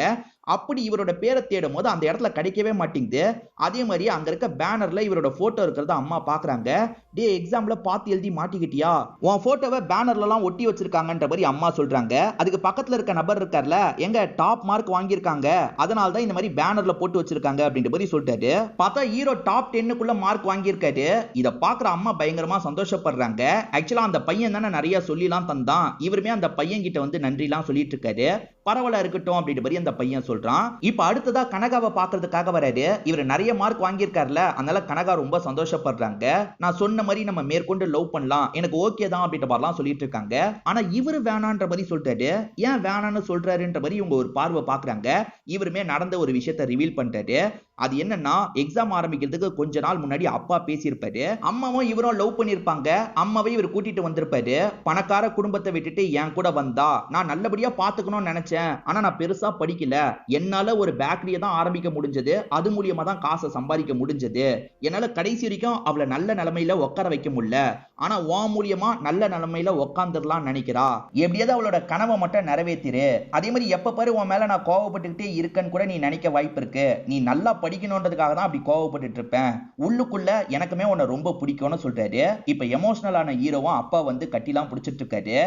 அப்படி இவரோட பேரை தேடும் போது அந்த இடத்துல கிடைக்கவே மாட்டேங்குது. அதே மாதிரி அங்க இருக்க பேனர்ல இவரோட போட்டோ இருக்கிறத அம்மா பாக்குறாங்க. டே எக்ஸாம்ல பார்த்து எழுதி மாட்டிக்கிட்டியா, உன் போட்டோவை பேனர்ல எல்லாம் ஒட்டி வச்சிருக்காங்கன்ற மாதிரி அம்மா சொல்றாங்க. அதுக்கு பக்கத்துல இருக்க நபர் இருக்கார்ல, எங்க டாப் மார்க் வாங்கியிருக்காங்க, அதனால தான் இந்த மாதிரி பேனர்ல போட்டு வச்சிருக்காங்க அப்படின்ற மாதிரி சொல்லிட்டாரு. பார்த்தா ஹீரோ டாப் 10க்குள்ள மார்க் வாங்கியிருக்காரு. இதை பாக்குற அம்மா பயங்கரமா சந்தோஷப்படுறாங்க. ஆக்சுவலா அந்த பையன் தானே நிறைய சொல்லிலாம் தந்தான். இவருமே அந்த பையன் கிட்ட வந்து நன்றிலாம் சொல்லிட்டு இருக்காரு. பரவாயில்ல இருக்கட்டும் அப்படின்ற மாதிரி அந்த பையன் சொல்றான். இப்ப அடுத்ததா கனகாவை பாக்குறதுக்காக வராரு. இவர் நிறைய மார்க் வாங்கியிருக்காருல, அதனால கனகா ரொம்ப சந்தோஷப்படுறாங்க. நான் சொன்ன மாதிரி நம்ம மேற்கொண்டு லவ் பண்ணலாம், எனக்கு ஓகே தான் அப்படின்ற மாதிரிலாம் சொல்லிட்டு இருக்காங்க. ஆனா இவரு வேணான்ற மாதிரி சொல்லிட்டாரு. ஏன் வேணான்னு சொல்றாருன்ற மாதிரி இவங்க ஒரு பார்வை பாக்குறாங்க. இவருமே நடந்த ஒரு விஷயத்தை ரிவீல் பண்ணிட்டாரு. அது என்னன்னா, எக்ஸாம் ஆரம்பிக்கிறதுக்கு கொஞ்ச நாள் முன்னாடி அப்பா பேசியிருப்பாரு. அம்மாவும் இவரும் லவ் பண்ணிருப்பாங்க. அம்மாவை இவர் கூட்டிட்டு வந்திருப்பாரு. பணக்கார குடும்பத்தை விட்டுட்டு என் கூட வந்தா நான் நல்லபடியா பாத்துக்கணும்னு நினைச்சேன். ஆனா நான் பெருசா படிக்கல. என்னால ஒரு பேக்கரியை தான் ஆரம்பிக்க முடிஞ்சது. அது மூலியமா தான் காசை சம்பாதிக்க முடிஞ்சது. என்னால கடைசி வரைக்கும் அவளை நல்ல நிலைமையில உட்கார வைக்க முடியல. ஆனா வா மூலியமா நல்ல நிலைமையில உட்காந்துடலாம் நினைக்கிறா. எப்படியாவது அவளோட கனவை மட்டும் நிறைவேற்றிரு. அதே மாதிரி எப்ப பாரு உன் மேல நான் கோவப்பட்டுக்கிட்டே இருக்கேன்னு கூட நீ நினைக்க வாய்ப்பு இருக்கு. நீ நல்லா படிக்கணும்ன்றதுக்காக தான் அப்படி கோவப்பட்டு இருப்பேன். உள்ளுக்குள்ள எனக்குமே உன்னை ரொம்ப பிடிக்கும்னு சொல்றாரு. இப்ப எமோஷனலான ஹீரோவும் அப்பா வந்து கட்டிலாம் பிடிச்சிட்டு இருக்காரு.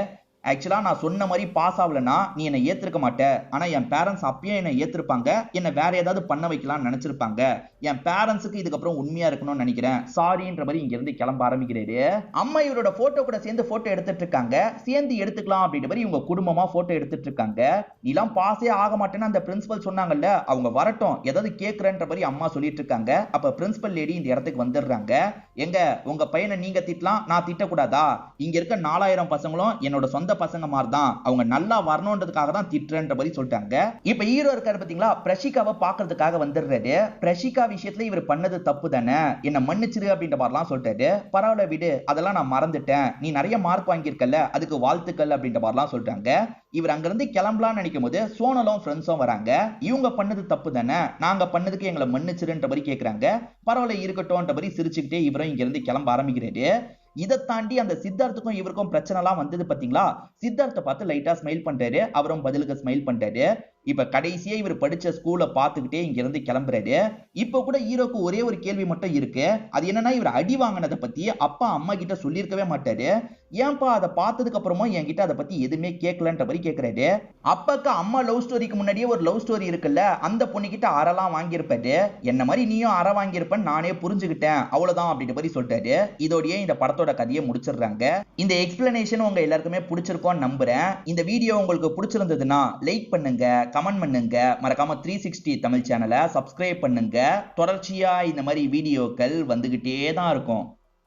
ஆக்சுவலா நான் சொன்ன மாதிரி பாஸ் ஆகலனா நீ என்னை ஏத்திருக்க மாட்ட. ஆனா என் பேரண்ட்ஸ் அப்பயே என்னை ஏத்திருப்பாங்க. என்ன வேற ஏதாவது பண்ண வைக்கலாம்னு நினைச்சிருப்பாங்க. என் பேரண்ட்ஸுக்கு இதுக்கப்புறம் உண்மையா இருக்கணும்னு நினைக்கிறேன், சாரின்ற மாதிரி இங்க இருந்து கிளம்ப ஆரம்பிக்கிறாரு. அம்மா இவரோட போட்டோ கூட சேர்ந்து போட்டோ எடுத்துட்டு இருக்காங்க. சேர்ந்து எடுத்துக்கலாம் அப்படின்ற மாதிரி இவங்க குடும்பமா போட்டோ எடுத்துட்டு இருக்காங்க. நீலாம் பாஸே ஆக மாட்டேன்னு அந்த பிரின்சிபல் சொன்னாங்கல்ல, அவங்க வரட்டும் ஏதாவது கேட்கறன்ற மாதிரி அம்மா சொல்லிட்டு இருக்காங்க. அப்ப பிரின்சிபல் லேடி இந்த இடத்துக்கு வந்துடுறாங்க. எங்க உங்க பையனை நீங்க திட்டலாம், நான் திட்டக்கூடாதா? இங்க இருக்க 4000 பசங்களும் என்னோட சொந்த பசங்க மாதிரி தான். அவங்க நல்லா வரணும்ன்றதுக்காக தான் திட்டுறன்ற மாதிரி சொல்லிட்டாங்க. இப்ப ஹீரோ இருக்காரு பாத்தீங்களா, பிரஷிகாவை பாக்குறதுக்காக வந்துடுறாரு. பிரஷிகா விஷயத்துல இவர் பண்ணது தப்பு தானே, என்ன மன்னிச்சிரு அப்படின்ற மாதிரிலாம் சொல்லிட்டாரு. பரவாயில்ல விடு, அதெல்லாம் நான் மறந்துட்டேன், நீ நிறைய மார்க் வாங்கியிருக்கல, அதுக்கு வாழ்த்துக்கள் அப்படின்ற மாதிரிலாம் சொல்லிட்டாங்க. இவர் அங்கிருந்து கிளம்பலாம்னு நினைக்கும் போது சோனலும் ஃப்ரெண்ட்ஸும் வராங்க. இவங்க பண்ணது தப்பு தானே, நாங்க பண்ணதுக்கு எங்களை மன்னிச்சிருன்ற மாதிரி கேட்கறாங்க. பரவாயில்ல இருக்கட்டும்ன்ற மாதிரி சிரிச்சுக்கிட்டே இவரும் இங்க இருந்து கிளம்ப ஆரம்பிக்கிறாரு. இதை தாண்டி அந்த சித்தார்த்துக்கும் இவருக்கும் பிரச்சனை எல்லாம் வந்தது பாத்தீங்களா. சித்தார்த்தை பார்த்து லைட்டா ஸ்மைல் பண்றாரு. அவரும் பதிலுக்கு ஸ்மைல் பண்றாரு. இப்ப கடைசியா இவர் படிச்ச ஸ்கூலை பார்த்துக்கிட்டே இங்க இருந்து கிளம்புறாரு. இப்ப கூட ஹீரோக்கு ஒரே ஒரு கேள்வி மட்டும் இருக்கு. அது என்னன்னா, இவர் அடி வாங்கினதை பத்தி அப்பா அம்மா கிட்ட சொல்லியிருக்கவே மாட்டாரு. ஏன்பா அதை பார்த்ததுக்கு அப்புறமா என்கிட்ட அதை பத்தி எதுவுமே கேட்கலன்ற மாதிரி கேட்கிறாரு. அப்பாக்கு அம்மா லவ் ஸ்டோரிக்கு முன்னாடியே ஒரு லவ் ஸ்டோரி இருக்குல்ல, அந்த பொண்ணுகிட்ட அறலாம் வாங்கியிருப்பாரு. என்ன மாதிரி நீயும் அற வாங்கியிருப்பேன்னு நானே புரிஞ்சுக்கிட்டேன், அவ்வளவுதான் அப்படின்ற மாதிரி சொல்லிட்டாரு. இதோடயே இந்த படத்தோட கதையை முடிச்சிடுறாங்க. இந்த எக்ஸ்பிளனேஷன் உங்க எல்லாருக்குமே பிடிச்சிருக்கோன்னு நம்புறேன். இந்த வீடியோ உங்களுக்கு பிடிச்சிருந்ததுன்னா லைக் பண்ணுங்க, கமெண்ட் பண்ணுங்க, மறக்காம 360 தமிழ் சேனலை சப்ஸ்கிரைப் பண்ணுங்க. தொடர்ச்சியா இந்த மாதிரி வீடியோக்கள் வந்துகிட்டே தான் இருக்கும்.